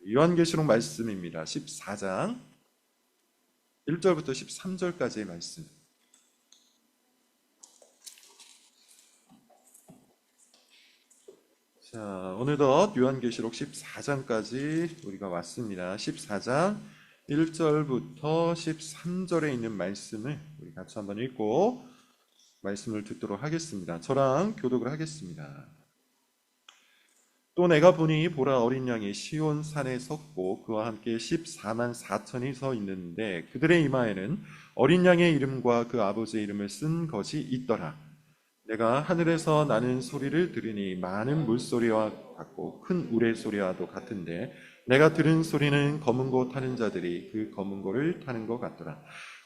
요한계시록 말씀입니다. 14장 1절부터 13절까지의 말씀. 자, 어느덧 요한계시록 14장까지 우리가 왔습니다. 14장 1절부터 13절에 있는 말씀을 우리 같이 한번 읽고 말씀을 듣도록 하겠습니다. 저랑 교독을 하겠습니다. 또 내가 보니 보라, 어린 양이 시온 산에 섰고 그와 함께 14만 4천이 서 있는데 그들의 이마에는 어린 양의 이름과 그 아버지의 이름을 쓴 것이 있더라. 내가 하늘에서 나는 소리를 들으니 많은 물소리와 같고 큰 우레소리와도 같은데 내가 들은 소리는 검은 고 타는 자들이 그 검은 고를 타는 것 같더라.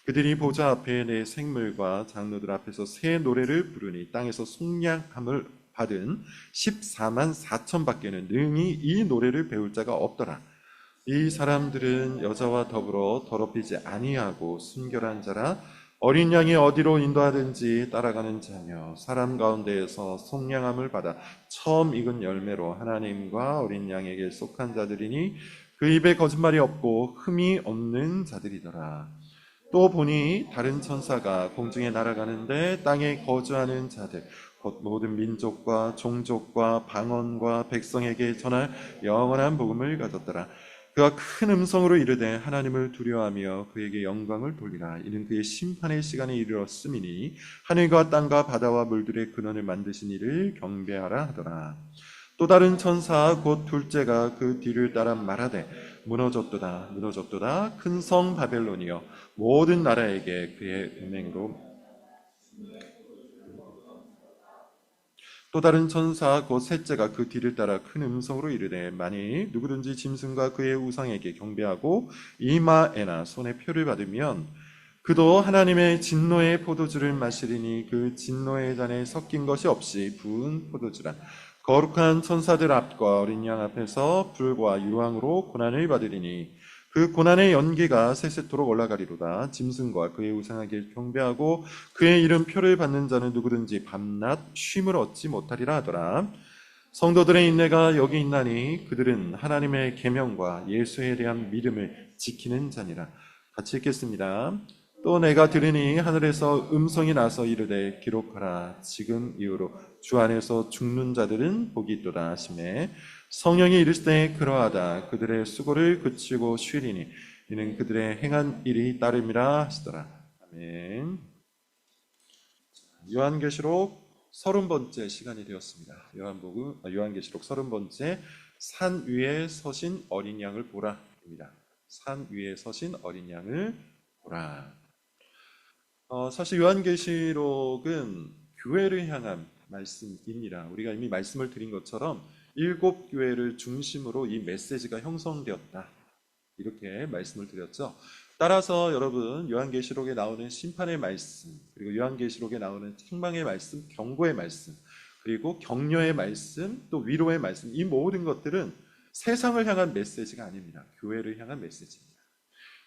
그들이 보좌 앞에 내 생물과 장로들 앞에서 새 노래를 부르니 땅에서 속량함을 받은 14만 4천 밖에는 능히 이 노래를 배울 자가 없더라. 이 사람들은 여자와 더불어 더럽히지 아니하고 순결한 자라. 어린 양이 어디로 인도하든지 따라가는 자며 사람 가운데에서 속량함을 받아 처음 익은 열매로 하나님과 어린 양에게 속한 자들이니 그 입에 거짓말이 없고 흠이 없는 자들이더라. 또 보니 다른 천사가 공중에 날아가는데 땅에 거주하는 자들 곧 모든 민족과 종족과 방언과 백성에게 전할 영원한 복음을 가졌더라. 그가 큰 음성으로 이르되 하나님을 두려워하며 그에게 영광을 돌리라. 이는 그의 심판의 시간이 이르렀음이니 하늘과 땅과 바다와 물들의 근원을 만드신 이를 경배하라 하더라. 또 다른 천사 곧 둘째가 그 뒤를 따라 말하되 무너졌도다 무너졌도다 큰 성 바벨론이여 모든 나라에게 그의 은행으로. 또 다른 천사 곧 셋째가 그 뒤를 따라 큰 음성으로 이르되 만일 누구든지 짐승과 그의 우상에게 경배하고 이마에나 손에 표를 받으면 그도 하나님의 진노의 포도주를 마시리니 그 진노의 잔에 섞인 것이 없이 부은 포도주라. 거룩한 천사들 앞과 어린 양 앞에서 불과 유황으로 고난을 받으리니 그 고난의 연기가 세세토록 올라가리로다. 짐승과 그의 우상에게 경배하고 그의 이름 표를 받는 자는 누구든지 밤낮 쉼을 얻지 못하리라 하더라. 성도들의 인내가 여기 있나니 그들은 하나님의 계명과 예수에 대한 믿음을 지키는 자니라. 같이 읽겠습니다. 또 내가 들으니 하늘에서 음성이 나서 이르되 기록하라. 지금 이후로 주 안에서 죽는 자들은 복이 있도다 하시매 성령이 이르시되 그러하다. 그들의 수고를 그치고 쉬리니 이는 그들의 행한 일이 따름이라 하시더라. 아멘. 요한계시록 30번째 시간이 되었습니다. 요한계시록 30번째 산 위에 서신 어린 양을 보라입니다. 산 위에 서신 어린 양을 보라. 사실 요한계시록은 교회를 향한 말씀입니다. 우리가 이미 말씀을 드린 것처럼 7교회를 중심으로 이 메시지가 형성되었다. 이렇게 말씀을 드렸죠. 따라서 여러분 요한계시록에 나오는 심판의 말씀, 그리고 요한계시록에 나오는 책망의 말씀, 경고의 말씀, 그리고 격려의 말씀, 또 위로의 말씀, 이 모든 것들은 세상을 향한 메시지가 아닙니다. 교회를 향한 메시지입니다.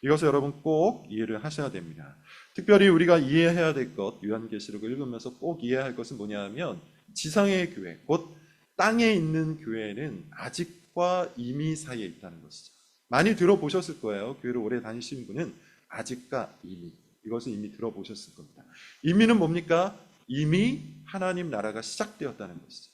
이것을 여러분 꼭 이해를 하셔야 됩니다. 특별히 우리가 이해해야 될 것, 요한계시록을 읽으면서 꼭 이해해야 할 것은 뭐냐 하면 지상의 교회, 곧 땅에 있는 교회는 아직과 이미 사이에 있다는 것이죠. 많이 들어보셨을 거예요. 교회를 오래 다니신 분은 아직과 이미, 이것을 이미 들어보셨을 겁니다. 이미는 뭡니까? 이미 하나님 나라가 시작되었다는 것이죠.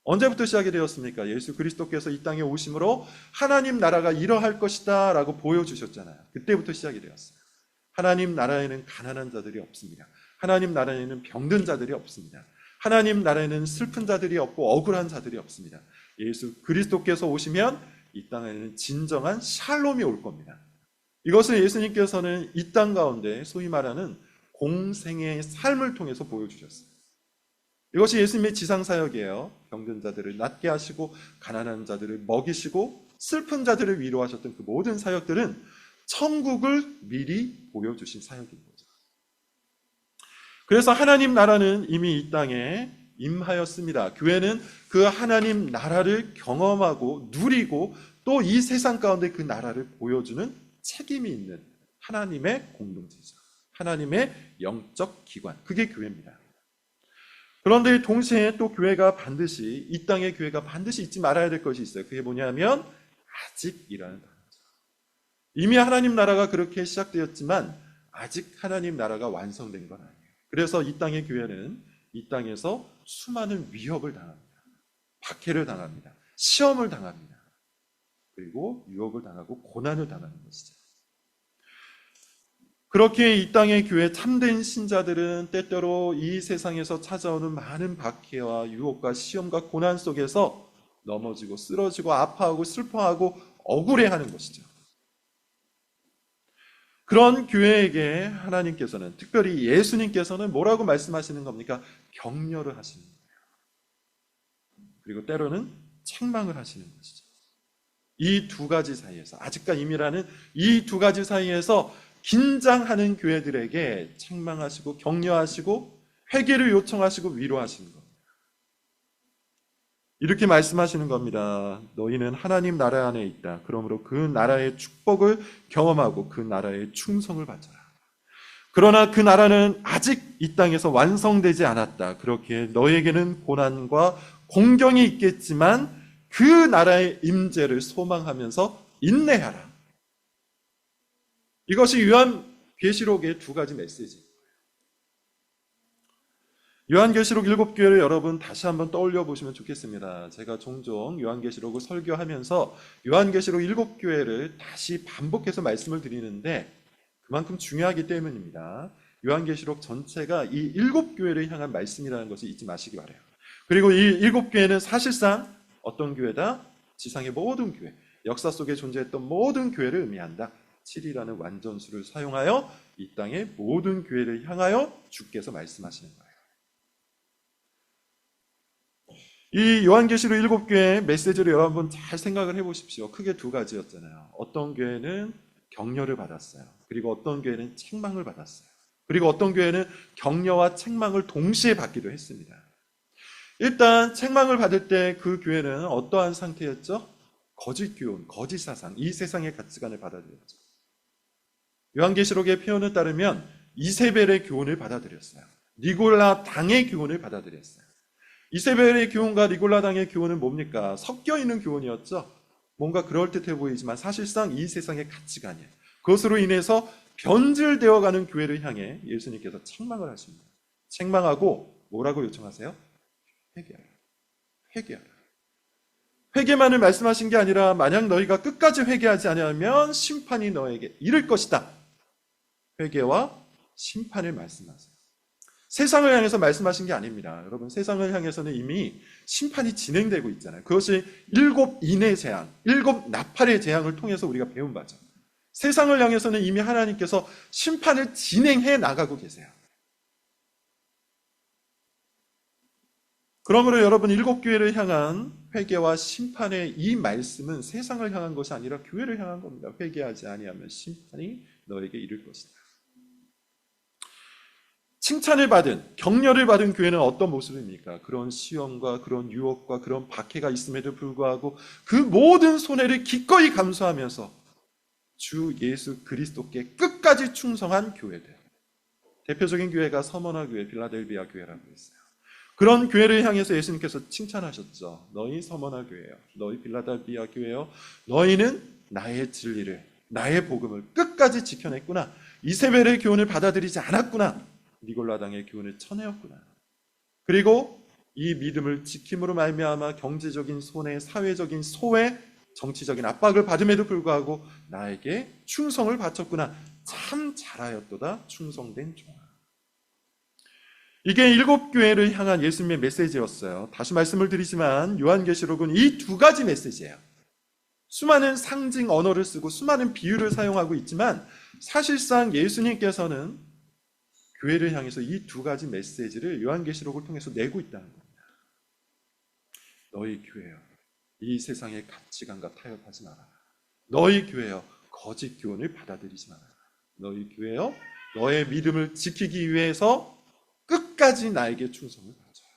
언제부터 시작이 되었습니까? 예수 그리스도께서 이 땅에 오심으로 하나님 나라가 이러할 것이다 라고 보여주셨잖아요. 그때부터 시작이 되었어요. 하나님 나라에는 가난한 자들이 없습니다. 하나님 나라에는 병든 자들이 없습니다. 하나님 나라에는 슬픈 자들이 없고 억울한 자들이 없습니다. 예수 그리스도께서 오시면 이 땅에는 진정한 샬롬이 올 겁니다. 이것을 예수님께서는 이 땅 가운데 소위 말하는 공생의 삶을 통해서 보여주셨어요. 이것이 예수님의 지상사역이에요. 병든 자들을 낫게 하시고 가난한 자들을 먹이시고 슬픈 자들을 위로하셨던 그 모든 사역들은 천국을 미리 보여주신 사역인 거죠. 그래서 하나님 나라는 이미 이 땅에 임하였습니다. 교회는 그 하나님 나라를 경험하고 누리고 또 이 세상 가운데 그 나라를 보여주는 책임이 있는 하나님의 공동체죠. 하나님의 영적 기관, 그게 교회입니다. 그런데 동시에 또 교회가 반드시, 이 땅의 교회가 반드시 잊지 말아야 될 것이 있어요. 그게 뭐냐면 아직이라는 단어죠. 이미 하나님 나라가 그렇게 시작되었지만 아직 하나님 나라가 완성된 건 아니에요. 그래서 이 땅의 교회는 이 땅에서 수많은 위협을 당합니다. 박해를 당합니다. 시험을 당합니다. 그리고 유혹을 당하고 고난을 당하는 것이죠. 그렇게 이 땅의 교회 참된 신자들은 때때로 이 세상에서 찾아오는 많은 박해와 유혹과 시험과 고난 속에서 넘어지고 쓰러지고 아파하고 슬퍼하고 억울해하는 것이죠. 그런 교회에게 하나님께서는, 특별히 예수님께서는 뭐라고 말씀하시는 겁니까? 격려를 하시는 거예요. 그리고 때로는 책망을 하시는 것이죠. 이 두 가지 사이에서, 아직과 이미라는 이 두 가지 사이에서 긴장하는 교회들에게 책망하시고 격려하시고 회개를 요청하시고 위로하시는 겁니다. 이렇게 말씀하시는 겁니다. 너희는 하나님 나라 안에 있다. 그러므로 그 나라의 축복을 경험하고 그 나라의 충성을 바쳐라. 그러나 그 나라는 아직 이 땅에서 완성되지 않았다. 그렇게 너에게는 고난과 공경이 있겠지만 그 나라의 임재를 소망하면서 인내하라. 이것이 요한계시록의 두 가지 메시지입니다. 요한계시록 7교회를 여러분 다시 한번 떠올려 보시면 좋겠습니다. 제가 종종 요한계시록을 설교하면서 요한계시록 7교회를 다시 반복해서 말씀을 드리는데 그만큼 중요하기 때문입니다. 요한계시록 전체가 이 7교회를 향한 말씀이라는 것을 잊지 마시기 바라요. 그리고 이 7교회는 사실상 어떤 교회다? 지상의 모든 교회, 역사 속에 존재했던 모든 교회를 의미한다. 7이라는 완전수를 사용하여 이 땅의 모든 교회를 향하여 주께서 말씀하시는 거예요. 이 요한계시록 7교회의 메시지를 여러분 잘 생각을 해보십시오. 크게 두 가지였잖아요. 어떤 교회는 격려를 받았어요. 그리고 어떤 교회는 책망을 받았어요. 그리고 어떤 교회는 격려와 책망을 동시에 받기도 했습니다. 일단 책망을 받을 때 그 교회는 어떠한 상태였죠? 거짓 교훈, 거짓 사상, 이 세상의 가치관을 받아들였죠. 요한계시록의 표현에 따르면 이세벨의 교훈을 받아들였어요. 니골라 당의 교훈을 받아들였어요. 이세벨의 교훈과 니골라 당의 교훈은 뭡니까? 섞여 있는 교훈이었죠. 뭔가 그럴듯해 보이지만 사실상 이 세상의 가치관이에요. 그것으로 인해서 변질되어가는 교회를 향해 예수님께서 책망을 하십니다. 책망하고 뭐라고 요청하세요? 회개하라. 회개하라. 회개만을 말씀하신 게 아니라 만약 너희가 끝까지 회개하지 않으면 심판이 너에게 이를 것이다. 회개와 심판을 말씀하세요. 세상을 향해서 말씀하신 게 아닙니다. 여러분, 세상을 향해서는 이미 심판이 진행되고 있잖아요. 그것이 7인의 재앙, 7나팔의 재앙을 통해서 우리가 배운 바죠. 세상을 향해서는 이미 하나님께서 심판을 진행해 나가고 계세요. 그러므로 여러분, 7교회를 향한 회개와 심판의 이 말씀은 세상을 향한 것이 아니라 교회를 향한 겁니다. 회개하지 아니하면 심판이 너에게 이를 것이다. 칭찬을 받은, 격려를 받은 교회는 어떤 모습입니까? 그런 시험과 그런 유혹과 그런 박해가 있음에도 불구하고 그 모든 손해를 기꺼이 감수하면서 주 예수 그리스도께 끝까지 충성한 교회들. 대표적인 교회가 서머나 교회, 빌라델비아 교회라고 했어요. 그런 교회를 향해서 예수님께서 칭찬하셨죠. 너희 서머나 교회요, 너희 빌라델비아 교회요, 너희는 나의 진리를, 나의 복음을 끝까지 지켜냈구나. 이세벨의 교훈을 받아들이지 않았구나. 니골라당의 교훈을 쳐내었구나. 그리고 이 믿음을 지킴으로 말미암아 경제적인 손해, 사회적인 소외, 정치적인 압박을 받음에도 불구하고 나에게 충성을 바쳤구나. 참 잘하였도다, 충성된 종아. 이게 7교회를 향한 예수님의 메시지였어요. 다시 말씀을 드리지만 요한계시록은 이 두 가지 메시지예요. 수많은 상징 언어를 쓰고 수많은 비유를 사용하고 있지만 사실상 예수님께서는 교회를 향해서 이 두 가지 메시지를 요한계시록을 통해서 내고 있다는 겁니다. 너희 교회여, 이 세상의 가치관과 타협하지 마라. 너희 교회여, 거짓 교훈을 받아들이지 마라. 너희 교회여, 너의 믿음을 지키기 위해서 끝까지 나에게 충성을 바쳐라.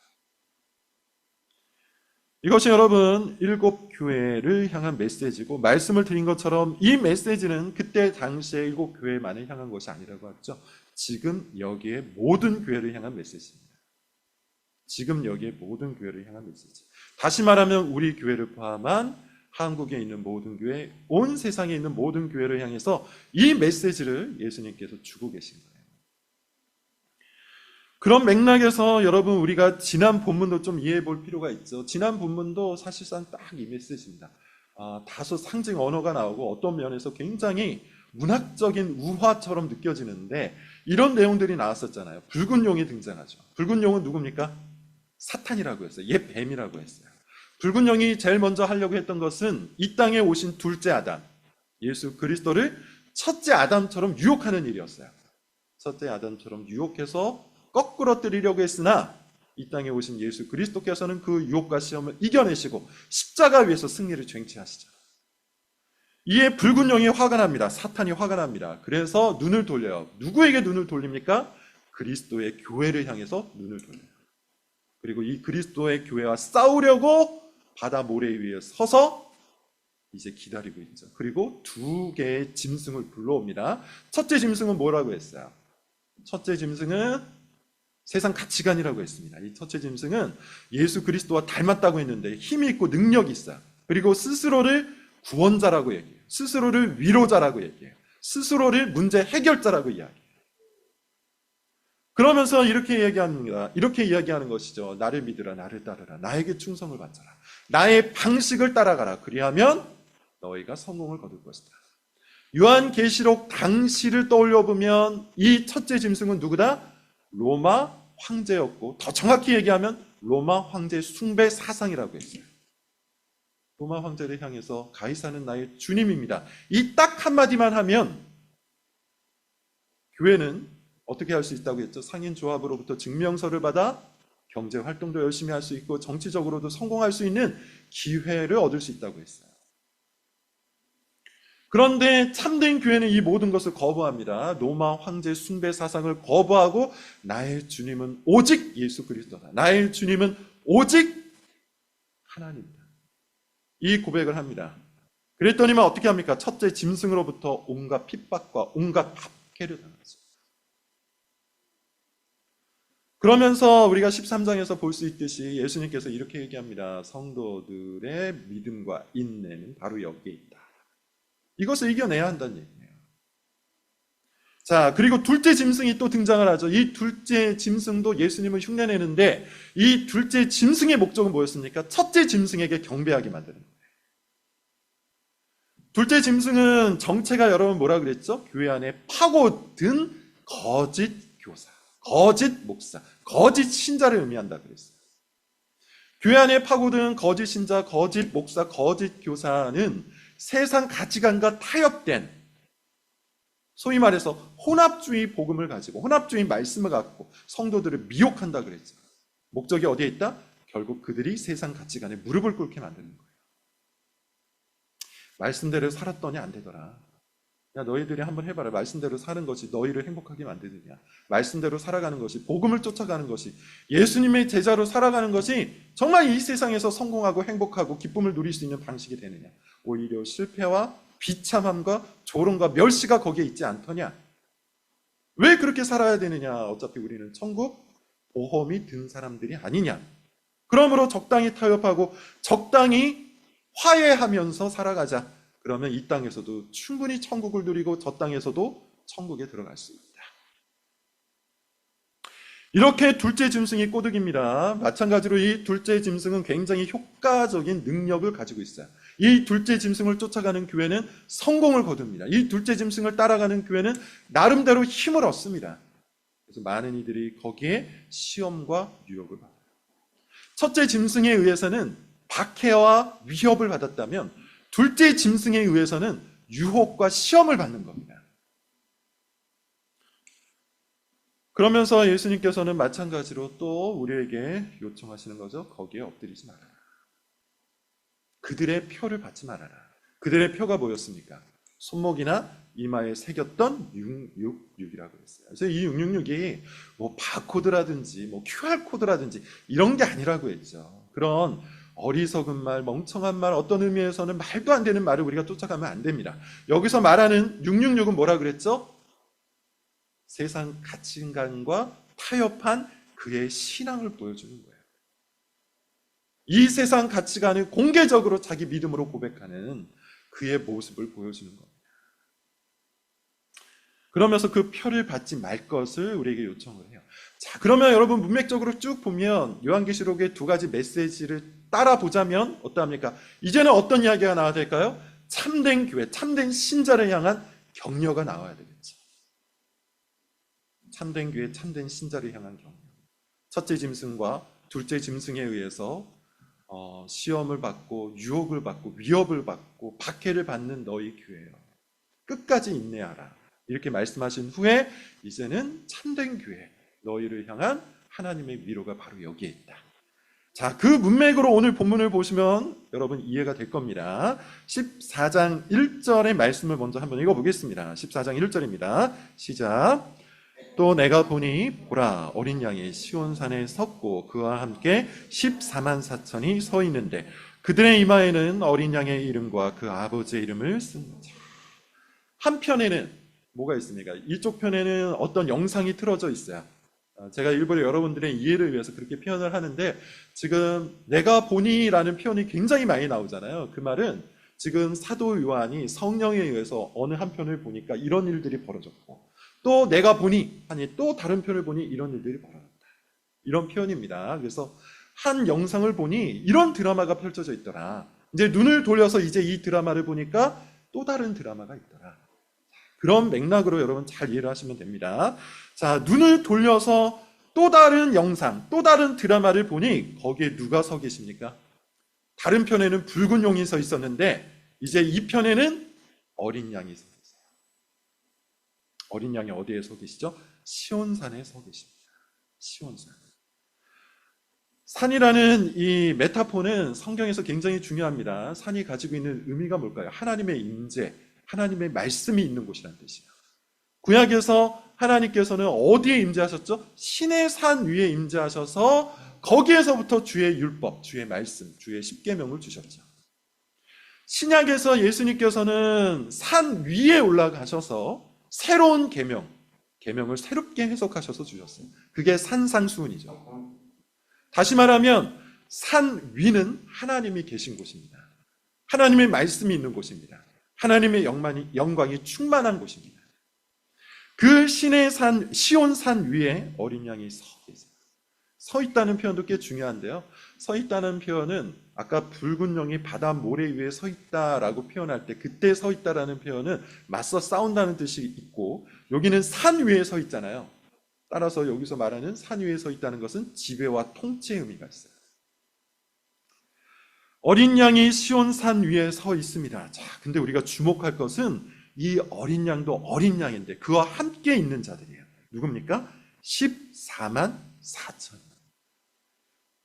이것이 여러분 7교회를 향한 메시지고, 말씀을 드린 것처럼 이 메시지는 그때 당시에 7교회만을 향한 것이 아니라고 했죠. 지금 여기에 모든 교회를 향한 메시지입니다. 지금 여기에 모든 교회를 향한 메시지. 다시 말하면 우리 교회를 포함한 한국에 있는 모든 교회, 온 세상에 있는 모든 교회를 향해서 이 메시지를 예수님께서 주고 계신 거예요. 그런 맥락에서 여러분, 우리가 지난 본문도 좀 이해해 볼 필요가 있죠. 지난 본문도 사실상 딱 이 메시지입니다. 다소 상징 언어가 나오고 어떤 면에서 굉장히 문학적인 우화처럼 느껴지는데 이런 내용들이 나왔었잖아요. 붉은 용이 등장하죠. 붉은 용은 누굽니까? 사탄이라고 했어요. 옛 뱀이라고 했어요. 붉은 용이 제일 먼저 하려고 했던 것은 이 땅에 오신 둘째 아담, 예수 그리스도를 첫째 아담처럼 유혹하는 일이었어요. 첫째 아담처럼 유혹해서 거꾸러뜨리려고 했으나 이 땅에 오신 예수 그리스도께서는 그 유혹과 시험을 이겨내시고 십자가 위에서 승리를 쟁취하시죠. 이에 붉은 용이 화가 납니다. 사탄이 화가 납니다. 그래서 눈을 돌려요. 누구에게 눈을 돌립니까? 그리스도의 교회를 향해서 눈을 돌려요. 그리고 이 그리스도의 교회와 싸우려고 바다 모래 위에 서서 이제 기다리고 있죠. 그리고 두 개의 짐승을 불러옵니다. 첫째 짐승은 뭐라고 했어요? 첫째 짐승은 세상 가치관이라고 했습니다. 이 첫째 짐승은 예수 그리스도와 닮았다고 했는데 힘이 있고 능력이 있어요. 그리고 스스로를 구원자라고 얘기해요. 스스로를 위로자라고 얘기해요. 스스로를 문제 해결자라고 이야기해요. 그러면서 이렇게 이야기합니다. 이렇게 이야기하는 것이죠. 나를 믿으라, 나를 따르라, 나에게 충성을 바쳐라, 나의 방식을 따라가라. 그리하면 너희가 성공을 거둘 것이다. 요한계시록 당시를 떠올려 보면 이 첫째 짐승은 누구다? 로마 황제였고, 더 정확히 얘기하면 로마 황제 숭배 사상이라고 했어요. 로마 황제를 향해서 가이사는 나의 주님입니다. 이 딱 한마디만 하면 교회는 어떻게 할 수 있다고 했죠? 상인 조합으로부터 증명서를 받아 경제 활동도 열심히 할 수 있고 정치적으로도 성공할 수 있는 기회를 얻을 수 있다고 했어요. 그런데 참된 교회는 이 모든 것을 거부합니다. 로마 황제 숭배 사상을 거부하고 나의 주님은 오직 예수 그리스도다, 나의 주님은 오직 하나님이다, 이 고백을 합니다. 그랬더니만 어떻게 합니까? 첫째 짐승으로부터 온갖 핍박과 온갖 박해를 당하죠. 그러면서 우리가 13장에서 볼 수 있듯이 예수님께서 이렇게 얘기합니다. 성도들의 믿음과 인내는 바로 여기에 있다. 이것을 이겨내야 한다는 얘기예요. 자, 그리고 둘째 짐승이 또 등장을 하죠. 이 둘째 짐승도 예수님을 흉내내는데 이 둘째 짐승의 목적은 뭐였습니까? 첫째 짐승에게 경배하게 만드는 거예요. 둘째 짐승은 정체가 여러분 뭐라 그랬죠? 교회 안에 파고든 거짓 교사, 거짓 목사, 거짓 신자를 의미한다 그랬어요. 교회 안에 파고든 거짓 신자, 거짓 목사, 거짓 교사는 세상 가치관과 타협된, 소위 말해서 혼합주의 복음을 가지고 혼합주의 말씀을 갖고 성도들을 미혹한다 그랬죠. 목적이 어디에 있다? 결국 그들이 세상 가치관에 무릎을 꿇게 만드는 거예요. 말씀대로 살았더니 안 되더라. 야, 너희들이 한번 해봐라. 말씀대로 사는 것이 너희를 행복하게 만드느냐? 말씀대로 살아가는 것이, 복음을 쫓아가는 것이, 예수님의 제자로 살아가는 것이 정말 이 세상에서 성공하고 행복하고 기쁨을 누릴 수 있는 방식이 되느냐? 오히려 실패와 비참함과 조롱과 멸시가 거기에 있지 않더냐? 왜 그렇게 살아야 되느냐? 어차피 우리는 천국 보험이 든 사람들이 아니냐? 그러므로 적당히 타협하고 적당히 화해하면서 살아가자. 그러면 이 땅에서도 충분히 천국을 누리고 저 땅에서도 천국에 들어갈 수 있다. 이렇게 둘째 짐승이 꼬드깁니다. 마찬가지로 이 둘째 짐승은 굉장히 효과적인 능력을 가지고 있어요. 이 둘째 짐승을 쫓아가는 교회는 성공을 거둡니다. 이 둘째 짐승을 따라가는 교회는 나름대로 힘을 얻습니다. 그래서 많은 이들이 거기에 시험과 유혹을 받아요. 첫째 짐승에 의해서는 박해와 위협을 받았다면 둘째 짐승에 의해서는 유혹과 시험을 받는 겁니다. 그러면서 예수님께서는 마찬가지로 또 우리에게 요청하시는 거죠. 거기에 엎드리지 말아라. 그들의 표를 받지 말아라. 그들의 표가 뭐였습니까? 손목이나 이마에 새겼던 666이라고 했어요. 그래서 이 666이 뭐 바코드라든지 뭐 QR코드라든지 이런 게 아니라고 했죠. 그런 어리석은 말, 멍청한 말, 어떤 의미에서는 말도 안 되는 말을 우리가 쫓아가면 안 됩니다. 여기서 말하는 666은 뭐라 그랬죠? 세상 가치관과 타협한 그의 신앙을 보여주는 거예요. 이 세상 가치관을 공개적으로 자기 믿음으로 고백하는 그의 모습을 보여주는 겁니다. 그러면서 그 표를 받지 말 것을 우리에게 요청을 해요. 자, 그러면 여러분 문맥적으로 쭉 보면 요한계시록의 두 가지 메시지를 따라 보자면 어떠합니까? 이제는 어떤 이야기가 나와야 될까요? 참된 교회, 참된 신자를 향한 격려가 나와야 되겠죠. 참된 교회, 참된 신자를 향한 격려. 첫째 짐승과 둘째 짐승에 의해서 시험을 받고 유혹을 받고 위협을 받고 박해를 받는 너희 교회여, 끝까지 인내하라. 이렇게 말씀하신 후에 이제는 참된 교회, 너희를 향한 하나님의 위로가 바로 여기에 있다. 자, 그 문맥으로 오늘 본문을 보시면 여러분 이해가 될 겁니다. 14장 1절의 말씀을 먼저 한번 읽어보겠습니다. 14장 1절입니다. 시작. 또 내가 보니 보라, 어린 양이 시온산에 섰고 그와 함께 14만 4천이 서 있는데 그들의 이마에는 어린 양의 이름과 그 아버지의 이름을 쓴 자. 한편에는 뭐가 있습니까? 이쪽 편에는 어떤 영상이 틀어져 있어요. 제가 일부러 여러분들의 이해를 위해서 그렇게 표현을 하는데, 지금 내가 보니라는 표현이 굉장히 많이 나오잖아요. 그 말은 지금 사도 요한이 성령에 의해서 어느 한 편을 보니까 이런 일들이 벌어졌고, 또 내가 보니 아니 또 다른 편을 보니 이런 일들이 벌어졌다, 이런 표현입니다. 그래서 한 영상을 보니 이런 드라마가 펼쳐져 있더라, 이제 눈을 돌려서 이제 이 드라마를 보니까 또 다른 드라마가 있더라, 그런 맥락으로 여러분 잘 이해를 하시면 됩니다. 자, 눈을 돌려서 또 다른 영상, 또 다른 드라마를 보니 거기에 누가 서 계십니까? 다른 편에는 붉은 용이 서 있었는데 이제 이 편에는 어린 양이 서 있어요. 어린 양이 어디에 서 계시죠? 시온산에 서 계십니다. 시온산. 산이라는 이 메타포는 성경에서 굉장히 중요합니다. 산이 가지고 있는 의미가 뭘까요? 하나님의 임재, 하나님의 말씀이 있는 곳이라는 뜻이에요. 구약에서 하나님께서는 어디에 임재하셨죠? 신의 산 위에 임재하셔서 거기에서부터 주의 율법, 주의 말씀, 주의 십계명을 주셨죠. 신약에서 예수님께서는 산 위에 올라가셔서 새로운 계명을 새롭게 해석하셔서 주셨어요. 그게 산상수훈이죠. 다시 말하면 산 위는 하나님이 계신 곳입니다. 하나님의 말씀이 있는 곳입니다. 하나님의 영광이 충만한 곳입니다. 그 신의 산, 시온산 위에 어린 양이 서 계세요. 서 있다는 표현도 꽤 중요한데요. 서 있다는 표현은 아까 붉은 용이 바다 모래 위에 서 있다라고 표현할 때 그때 서 있다라는 표현은 맞서 싸운다는 뜻이 있고, 여기는 산 위에 서 있잖아요. 따라서 여기서 말하는 산 위에 서 있다는 것은 지배와 통치의 의미가 있어요. 어린 양이 시온산 위에 서 있습니다. 자, 근데 우리가 주목할 것은 이 어린 양도 어린 양인데 그와 함께 있는 자들이에요. 누굽니까? 14만 4천.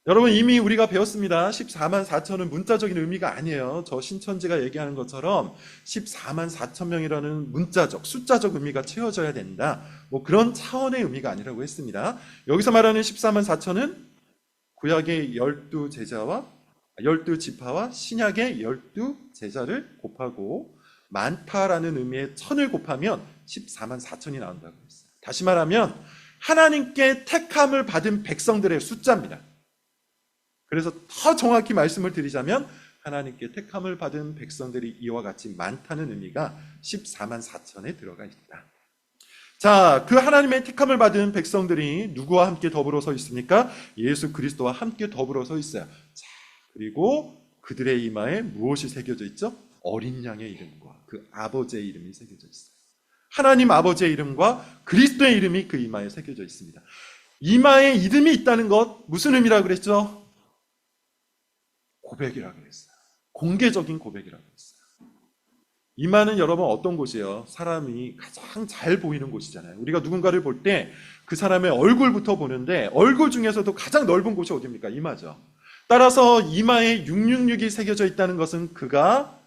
여러분 이미 우리가 배웠습니다. 14만 4천은 문자적인 의미가 아니에요. 저 신천지가 얘기하는 것처럼 14만 4천 명이라는 문자적, 숫자적 의미가 채워져야 된다, 뭐 그런 차원의 의미가 아니라고 했습니다. 여기서 말하는 14만 4천은 구약의 12지파와 신약의 12제자를 곱하고 많다라는 의미의 천을 곱하면 14만 4천이 나온다고 했어요. 다시 말하면 하나님께 택함을 받은 백성들의 숫자입니다. 그래서 더 정확히 말씀을 드리자면 하나님께 택함을 받은 백성들이 이와 같이 많다는 의미가 14만 4천에 들어가 있다. 자, 그 하나님의 택함을 받은 백성들이 누구와 함께 더불어 서 있습니까? 예수 그리스도와 함께 더불어 서 있어요. 자, 그리고 그들의 이마에 무엇이 새겨져 있죠? 어린 양의 이름과 그 아버지의 이름이 새겨져 있어요. 하나님 아버지의 이름과 그리스도의 이름이 그 이마에 새겨져 있습니다. 이마에 이름이 있다는 것, 무슨 의미라고 그랬죠? 고백이라고 그랬어요. 공개적인 고백이라고 그랬어요. 이마는 여러분 어떤 곳이에요? 사람이 가장 잘 보이는 곳이잖아요. 우리가 누군가를 볼 때 그 사람의 얼굴부터 보는데 얼굴 중에서도 가장 넓은 곳이 어디입니까? 이마죠. 따라서 이마에 666이 새겨져 있다는 것은 그가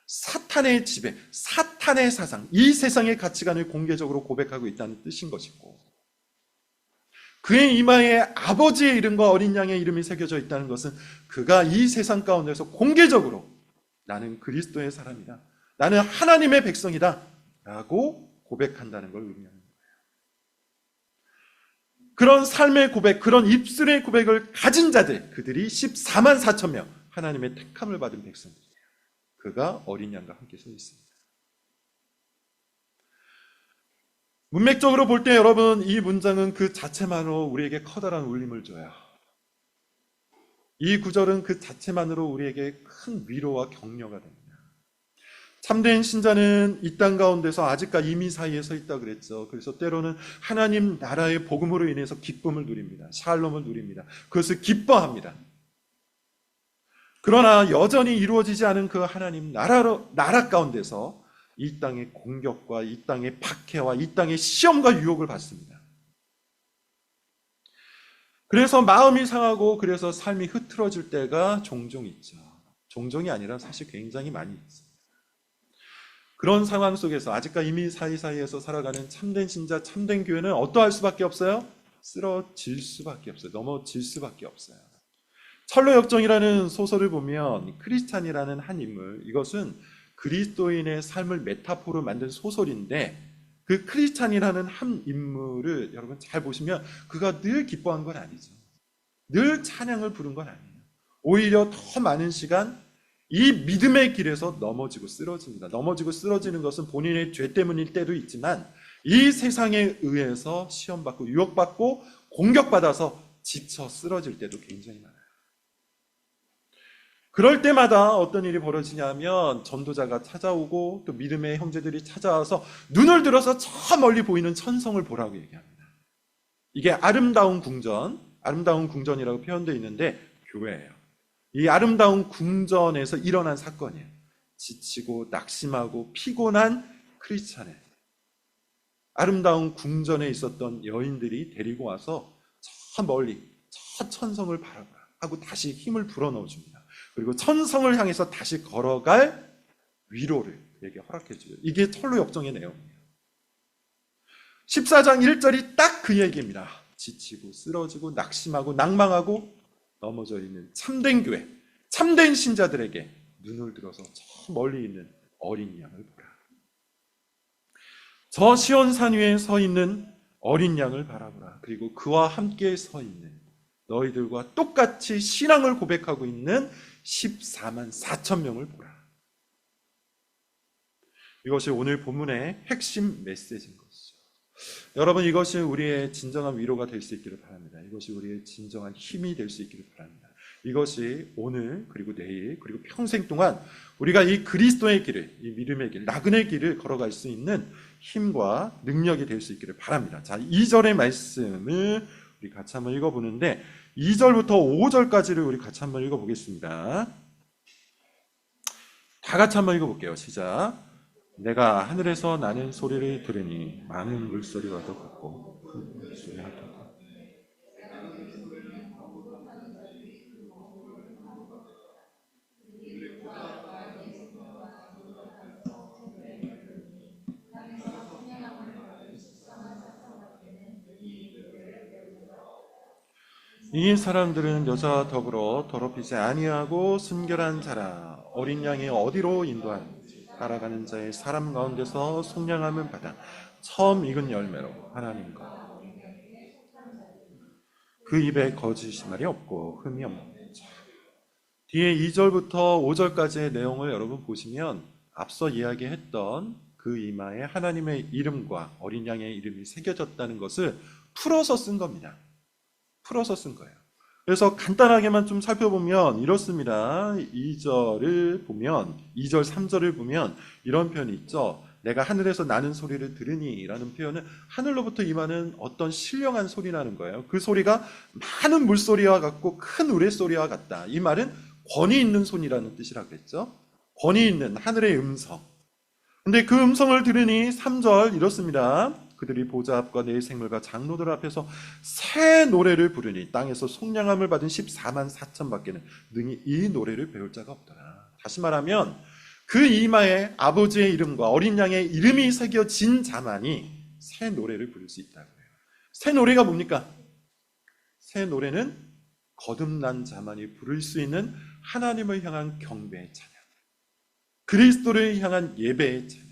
사탄의 지배, 사탄의 사상, 이 세상의 가치관을 공개적으로 고백하고 있다는 뜻인 것이고, 그의 이마에 아버지의 이름과 어린 양의 이름이 새겨져 있다는 것은 그가 이 세상 가운데서 공개적으로 나는 그리스도의 사람이다, 나는 하나님의 백성이다 라고 고백한다는 걸 의미하는 거예요. 그런 삶의 고백, 그런 입술의 고백을 가진 자들, 그들이 14만 4천 명, 하나님의 택함을 받은 백성들이에요. 그가 어린 양과 함께 서 있습니다. 문맥적으로 볼 때 여러분, 이 문장은 그 자체만으로 우리에게 커다란 울림을 줘요. 이 구절은 그 자체만으로 우리에게 큰 위로와 격려가 됩니다. 참된 신자는 이 땅 가운데서 아직과 이미 사이에 서 있다 그랬죠. 그래서 때로는 하나님 나라의 복음으로 인해서 기쁨을 누립니다. 샬롬을 누립니다. 그것을 기뻐합니다. 그러나 여전히 이루어지지 않은 그 하나님 나라 가운데서 이 땅의 공격과 이 땅의 박해와 이 땅의 시험과 유혹을 받습니다. 그래서 마음이 상하고 그래서 삶이 흐트러질 때가 종종 있죠. 종종이 아니라 사실 굉장히 많이 있습니다. 그런 상황 속에서 아직까 이미 사이사이에서 살아가는 참된 신자, 참된 교회는 어떠할 수밖에 없어요? 쓰러질 수밖에 없어요. 넘어질 수밖에 없어요. 철로역정이라는 소설을 보면 크리스찬이라는 한 인물, 이것은 그리스도인의 삶을 메타포로 만든 소설인데 그 크리스찬이라는 한 인물을 여러분 잘 보시면 그가 늘 기뻐한 건 아니죠. 늘 찬양을 부른 건 아니에요. 오히려 더 많은 시간 이 믿음의 길에서 넘어지고 쓰러집니다. 넘어지고 쓰러지는 것은 본인의 죄 때문일 때도 있지만 이 세상에 의해서 시험받고 유혹받고 공격받아서 지쳐 쓰러질 때도 굉장히 많아요. 그럴 때마다 어떤 일이 벌어지냐면 전도자가 찾아오고 또 믿음의 형제들이 찾아와서 눈을 들어서 저 멀리 보이는 천성을 보라고 얘기합니다. 이게 아름다운 궁전이라고 표현되어 있는데 교회예요. 이 아름다운 궁전에서 일어난 사건이에요. 지치고 낙심하고 피곤한 크리스찬의 아름다운 궁전에 있었던 여인들이 데리고 와서 저 멀리 저 천성을 바라보라 하고 다시 힘을 불어넣어 줍니다. 그리고 천성을 향해서 다시 걸어갈 위로를 그에게 허락해 줘요. 이게 철로역정의 내용이에요. 14장 1절이 딱 그 얘기입니다. 지치고 쓰러지고 낙심하고 낭망하고 넘어져 있는 참된 교회, 참된 신자들에게 눈을 들어서 저 멀리 있는 어린 양을 보라. 저 시온산 위에 서 있는 어린 양을 바라보라. 그리고 그와 함께 서 있는 너희들과 똑같이 신앙을 고백하고 있는 14만 4천 명을 보라. 이것이 오늘 본문의 핵심 메시지인 것이죠. 여러분, 이것이 우리의 진정한 위로가 될 수 있기를 바랍니다. 이것이 우리의 진정한 힘이 될 수 있기를 바랍니다. 이것이 오늘 그리고 내일 그리고 평생 동안 우리가 이 그리스도의 길을, 이 믿음의 길, 나그네 길을 걸어갈 수 있는 힘과 능력이 될 수 있기를 바랍니다. 자, 2절의 말씀을 우리 같이 한번 읽어보는데 2절부터 5절까지를 우리 같이 한번 읽어보겠습니다. 다 같이 한번 읽어볼게요. 시작. 내가 하늘에서 나는 소리를 들으니 많은 물소리와 같고 큰 물소리와 같고 이 사람들은 여자와 더불어 더럽히지 아니하고 순결한 자라. 어린 양이 어디로 인도하는지 따라가는 자의 사람 가운데서 속량함을 받아 처음 익은 열매로 하나님과 그 입에 거짓 말이 없고 흠이 없는 자. 뒤에 2절부터 5절까지의 내용을 여러분 보시면 앞서 이야기했던 그 이마에 하나님의 이름과 어린 양의 이름이 새겨졌다는 것을 풀어서 쓴 겁니다. 풀어서 쓴 거예요. 그래서 간단하게만 좀 살펴보면 이렇습니다. 2절을 보면 2절 3절을 보면 이런 표현이 있죠. 내가 하늘에서 나는 소리를 들으니 라는 표현은 하늘로부터 임하는 어떤 신령한 소리라는 거예요. 그 소리가 많은 물소리와 같고 큰 우레소리와 같다. 이 말은 권위 있는 손이라는 뜻이라고 했죠. 권위 있는 하늘의 음성. 근데 그 음성을 들으니 3절 이렇습니다. 그들이 보좌 앞과 내 생물과 장로들 앞에서 새 노래를 부르니 땅에서 속량함을 받은 14만 4천 밖에는 능히 이 노래를 배울 자가 없더라. 다시 말하면 그 이마에 아버지의 이름과 어린 양의 이름이 새겨진 자만이 새 노래를 부를 수 있다고 해요. 새 노래가 뭡니까? 새 노래는 거듭난 자만이 부를 수 있는 하나님을 향한 경배의 찬양, 그리스도를 향한 예배의 찬양.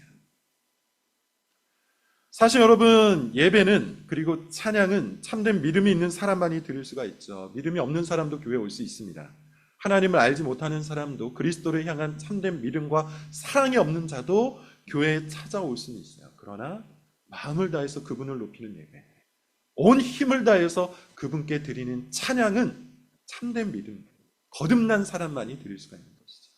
사실 여러분, 예배는 그리고 찬양은 참된 믿음이 있는 사람만이 드릴 수가 있죠. 믿음이 없는 사람도 교회에 올 수 있습니다. 하나님을 알지 못하는 사람도, 그리스도를 향한 참된 믿음과 사랑이 없는 자도 교회에 찾아올 수는 있어요. 그러나 마음을 다해서 그분을 높이는 예배, 온 힘을 다해서 그분께 드리는 찬양은 참된 믿음, 거듭난 사람만이 드릴 수가 있는 것이죠.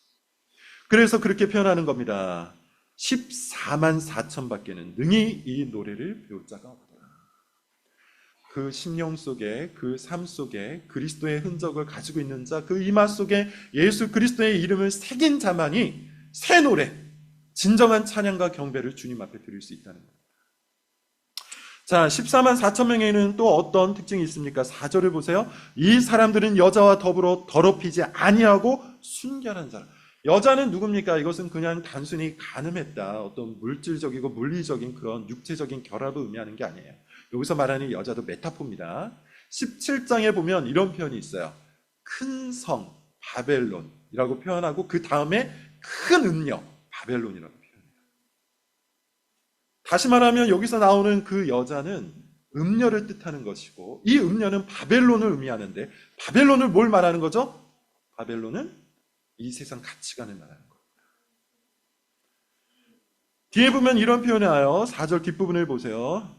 그래서 그렇게 표현하는 겁니다. 14만 4천 밖에는 능히 이 노래를 배울 자가 없더라. 그 심령 속에, 그 삶 속에 그리스도의 흔적을 가지고 있는 자, 그 이마 속에 예수 그리스도의 이름을 새긴 자만이 새 노래, 진정한 찬양과 경배를 주님 앞에 드릴 수 있다는 겁니다. 자, 14만 4천 명에는 또 어떤 특징이 있습니까? 4절을 보세요. 이 사람들은 여자와 더불어 더럽히지 아니하고 순결한 자라. 여자는 누굽니까? 이것은 그냥 단순히 간음했다, 어떤 물질적이고 물리적인 그런 육체적인 결합을 의미하는 게 아니에요. 여기서 말하는 여자도 메타포입니다. 17장에 보면 이런 표현이 있어요. 큰 성, 바벨론이라고 표현하고 그 다음에 큰 음녀, 바벨론이라고 표현해요. 다시 말하면 여기서 나오는 그 여자는 음녀를 뜻하는 것이고, 이 음녀는 바벨론을 의미하는데, 바벨론을 뭘 말하는 거죠? 바벨론은 이 세상 가치관을 말하는 겁니다. 뒤에 보면 이런 표현이 나와요. 4절 뒷부분을 보세요.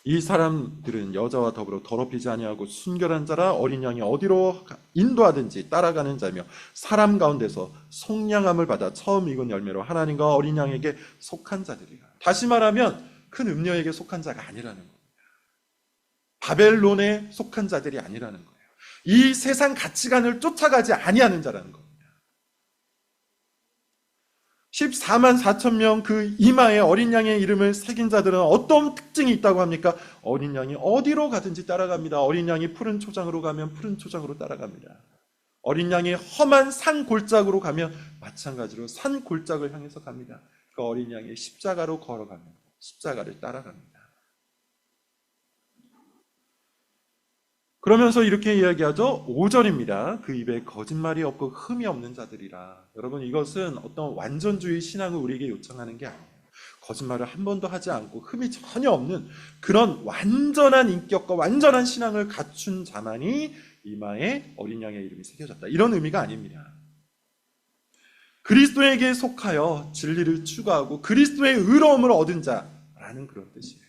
이 사람들은 여자와 더불어 더럽히지 아니하고 순결한 자라. 어린 양이 어디로 인도하든지 따라가는 자며 사람 가운데서 속량함을 받아 처음 익은 열매로 하나님과 어린 양에게 속한 자들이라. 다시 말하면 큰 음녀에게 속한 자가 아니라는 겁니다. 바벨론에 속한 자들이 아니라는 거예요. 이 세상 가치관을 쫓아가지 아니하는 자라는 겁니다. 14만 4천 명 그 이마에 어린 양의 이름을 새긴 자들은 어떤 특징이 있다고 합니까? 어린 양이 어디로 가든지 따라갑니다. 어린 양이 푸른 초장으로 가면 푸른 초장으로 따라갑니다. 어린 양이 험한 산 골짜기로 가면 마찬가지로 산 골짜기를 향해서 갑니다. 그 어린 양이 십자가로 걸어가면 십자가를 따라갑니다. 그러면서 이렇게 이야기하죠. 5절입니다. 그 입에 거짓말이 없고 흠이 없는 자들이라. 여러분, 이것은 어떤 완전주의 신앙을 우리에게 요청하는 게 아니에요. 거짓말을 한 번도 하지 않고 흠이 전혀 없는 그런 완전한 인격과 완전한 신앙을 갖춘 자만이 이마에 어린 양의 이름이 새겨졌다, 이런 의미가 아닙니다. 그리스도에게 속하여 진리를 추구하고 그리스도의 의로움을 얻은 자라는 그런 뜻이에요.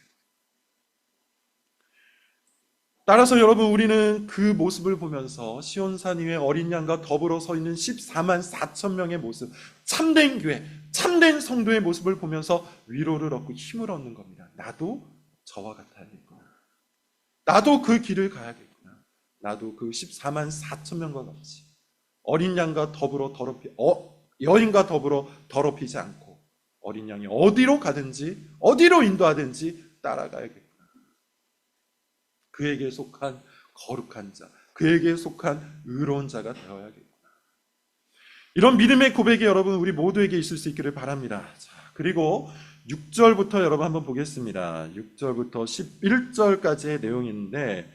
따라서 여러분, 우리는 그 모습을 보면서 시온산 위에 어린 양과 더불어 서 있는 14만 4천 명의 모습, 참된 교회, 참된 성도의 모습을 보면서 위로를 얻고 힘을 얻는 겁니다. 나도 저와 같아야겠구나. 나도 그 길을 가야겠구나. 나도 그 14만 4천 명과 같이 어린 양과 더불어 여인과 더불어 더럽히지 않고 어린 양이 어디로 가든지 어디로 인도하든지 따라가야겠구나. 그에게 속한 거룩한 자, 그에게 속한 의로운 자가 되어야겠구나. 이런 믿음의 고백이 여러분 우리 모두에게 있을 수 있기를 바랍니다. 자, 그리고 6절부터 여러분 한번 보겠습니다. 6절부터 11절까지의 내용인데,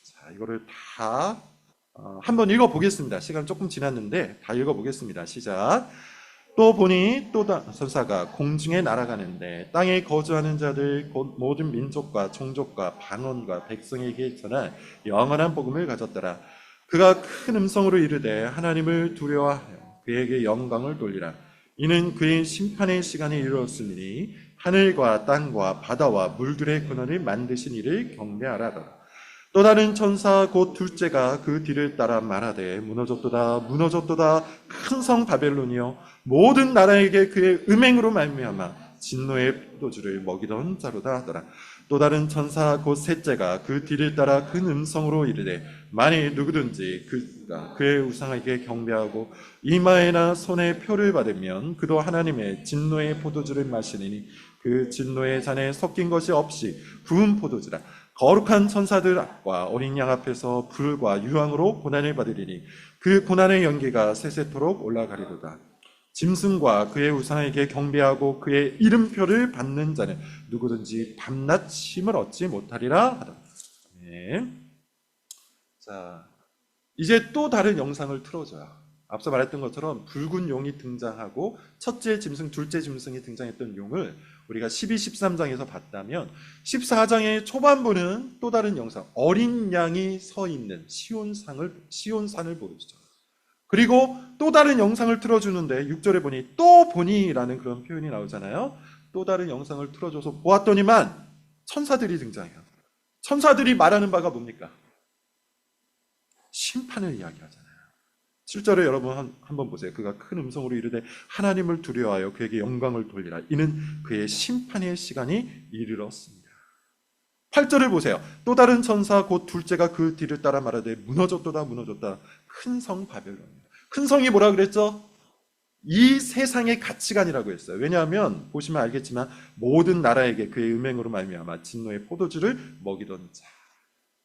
자, 이거를 다 한번 읽어보겠습니다. 시간 조금 지났는데 다 읽어보겠습니다. 시작. 또 보니 또 선사가 공중에 날아가는데 땅에 거주하는 자들 곧 모든 민족과 종족과 방언과 백성에게 전할 영원한 복음을 가졌더라. 그가 큰 음성으로 이르되 하나님을 두려워하여 그에게 영광을 돌리라. 이는 그의 심판의 시간이 이르렀으니 하늘과 땅과 바다와 물들의 근원을 만드신 이를 경배하라. 또 다른 천사 곧 둘째가 그 뒤를 따라 말하되 무너졌도다 무너졌도다 큰 성 바벨론이여 모든 나라에게 그의 음행으로 말미암아 진노의 포도주를 먹이던 자로다 하더라. 또 다른 천사 곧 셋째가 그 뒤를 따라 큰 음성으로 이르되 만일 누구든지 그의 우상에게 경배하고 이마에나 손에 표를 받으면 그도 하나님의 진노의 포도주를 마시리니 그 진노의 잔에 섞인 것이 없이 부은 포도주라. 거룩한 천사들과 어린 양 앞에서 불과 유황으로 고난을 받으리니 그 고난의 연기가 세세토록 올라가리로다. 짐승과 그의 우상에게 경배하고 그의 이름표를 받는 자는 누구든지 밤낮 쉼을 얻지 못하리라 하다. 네. 자, 이제 또 다른 영상을 틀어줘요. 앞서 말했던 것처럼 붉은 용이 등장하고 첫째 짐승, 둘째 짐승이 등장했던 용을 우리가 12, 13장에서 봤다면 14장의 초반부는 또 다른 영상, 어린 양이 서 있는 시온산을 보여주죠. 그리고 또 다른 영상을 틀어주는데 6절에 보니 또 보니라는 그런 표현이 나오잖아요. 또 다른 영상을 틀어줘서 보았더니만 천사들이 등장해요. 천사들이 말하는 바가 뭡니까? 심판을 이야기하잖아요. 7절에 여러분 한번 보세요. 그가 큰 음성으로 이르되 하나님을 두려워하여 그에게 영광을 돌리라. 이는 그의 심판의 시간이 이르렀습니다. 8절을 보세요. 또 다른 천사 곧 둘째가 그 뒤를 따라 말하되 무너졌도다 무너졌다. 큰 성 바벨론이다. 큰 성이 뭐라 그랬죠? 이 세상의 가치관이라고 했어요. 왜냐하면 보시면 알겠지만 모든 나라에게 그의 음행으로 말미암아 진노의 포도주를 먹이던 자.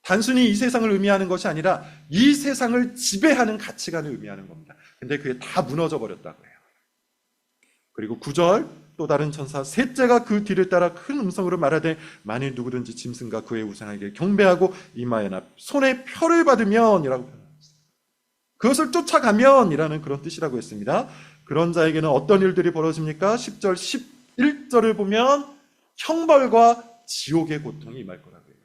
단순히 이 세상을 의미하는 것이 아니라 이 세상을 지배하는 가치관을 의미하는 겁니다. 근데 그게 다 무너져 버렸다고 해요. 그리고 9절 또 다른 천사 셋째가 그 뒤를 따라 큰 음성으로 말하되 만일 누구든지 짐승과 그의 우상에게 경배하고 이마에나 손에 표를 받으면 이라고 표현합니다. 그것을 쫓아가면 이라는 그런 뜻이라고 했습니다. 그런 자에게는 어떤 일들이 벌어집니까? 10절 11절을 보면 형벌과 지옥의 고통이 임할 거라고 해요.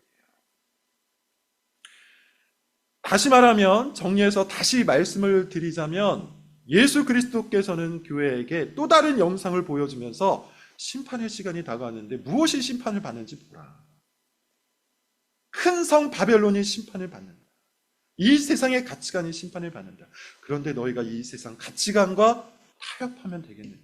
다시 말하면 정리해서 다시 말씀을 드리자면 예수 그리스도께서는 교회에게 또 다른 영상을 보여주면서 심판의 시간이 다가왔는데 무엇이 심판을 받는지 보라. 큰 성 바벨론이 심판을 받는다. 이 세상의 가치관이 심판을 받는다. 그런데 너희가 이 세상 가치관과 타협하면 되겠느냐?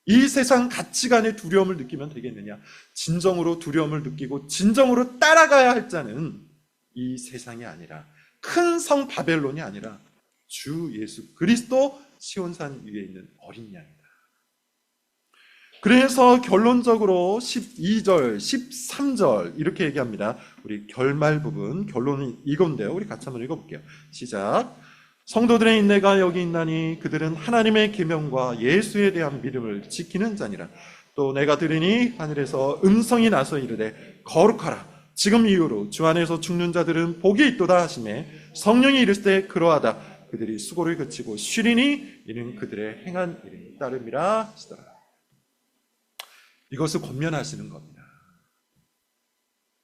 이 세상 가치관의 두려움을 느끼면 되겠느냐? 진정으로 두려움을 느끼고 진정으로 따라가야 할 자는 이 세상이 아니라 큰 성 바벨론이 아니라 주 예수 그리스도 시온산 위에 있는 어린 양이다. 그래서 결론적으로 12절, 13절 이렇게 얘기합니다. 우리 결말 부분, 결론은 이건데요. 우리 같이 한번 읽어볼게요. 시작. 성도들의 인내가 여기 있나니 그들은 하나님의 계명과 예수에 대한 믿음을 지키는 자니라. 또 내가 들으니 하늘에서 음성이 나서 이르되 거룩하라. 지금 이후로 주 안에서 죽는 자들은 복이 있도다 하시매 성령이 이르시되 그러하다. 그들이 수고를 그치고 쉬리니 이는 그들의 행한 일이 따름이라 하시더라. 이것을 권면하시는 겁니다.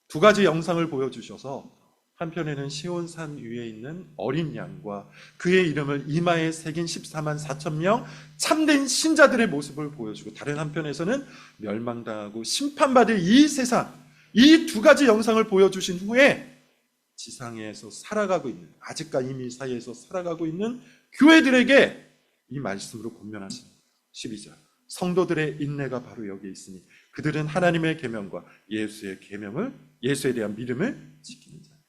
두 가지 영상을 보여주셔서 한편에는 시온산 위에 있는 어린 양과 그의 이름을 이마에 새긴 14만 4천 명 참된 신자들의 모습을 보여주고 다른 한편에서는 멸망당하고 심판받을 이 세상, 이 두 가지 영상을 보여주신 후에 지상에서 살아가고 있는, 아직과 이미 사이에서 살아가고 있는 교회들에게 이 말씀으로 권면하십니다. 12절. 성도들의 인내가 바로 여기에 있으니 그들은 하나님의 계명과 예수의 계명을, 예수에 대한 믿음을 지키는 자입니다.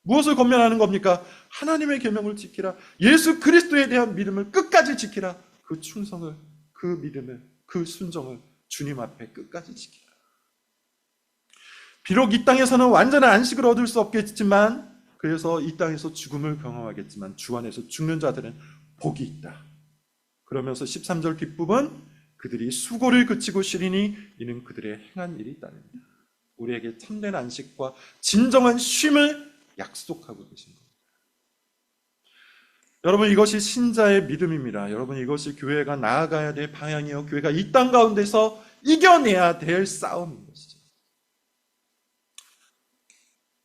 무엇을 권면하는 겁니까? 하나님의 계명을 지키라. 예수 그리스도에 대한 믿음을 끝까지 지키라. 그 충성을, 그 믿음을, 그 순종을 주님 앞에 끝까지 지키라. 비록 이 땅에서는 완전한 안식을 얻을 수 없겠지만, 그래서 이 땅에서 죽음을 경험하겠지만 주 안에서 죽는 자들은 복이 있다. 그러면서 13절 뒷부분 그들이 수고를 그치고 쉬리니 이는 그들의 행한 일이 따릅니다. 우리에게 참된 안식과 진정한 쉼을 약속하고 계신 겁니다. 여러분, 이것이 신자의 믿음입니다. 여러분, 이것이 교회가 나아가야 될 방향이요, 교회가 이 땅 가운데서 이겨내야 될 싸움인 것이죠.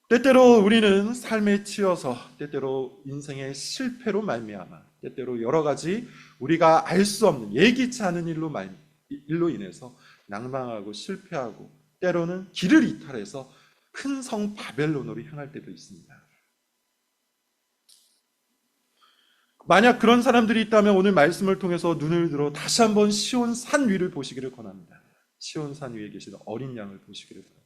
때때로 우리는 삶에 치여서, 때때로 인생의 실패로 말미암아, 때때로 여러 가지 우리가 알 수 없는 예기치 않은 일로 인해서 낭망하고 실패하고 때로는 길을 이탈해서 큰 성 바벨론으로 향할 때도 있습니다. 만약 그런 사람들이 있다면 오늘 말씀을 통해서 눈을 들어 다시 한번 시온산 위를 보시기를 권합니다. 시온산 위에 계시는 어린 양을 보시기를 바랍니다.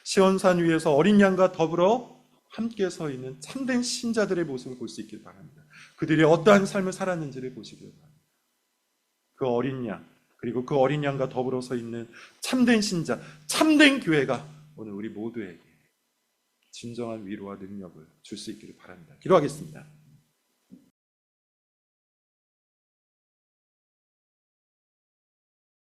시온산 위에서 어린 양과 더불어 함께 서 있는 참된 신자들의 모습을 볼 수 있길 바랍니다. 그들이 어떠한 삶을 살았는지를 보시길 바랍니다. 그 어린 양, 그리고 그 어린 양과 더불어 서 있는 참된 신자, 참된 교회가 오늘 우리 모두에게 진정한 위로와 능력을 줄 수 있기를 바랍니다. 기도하겠습니다.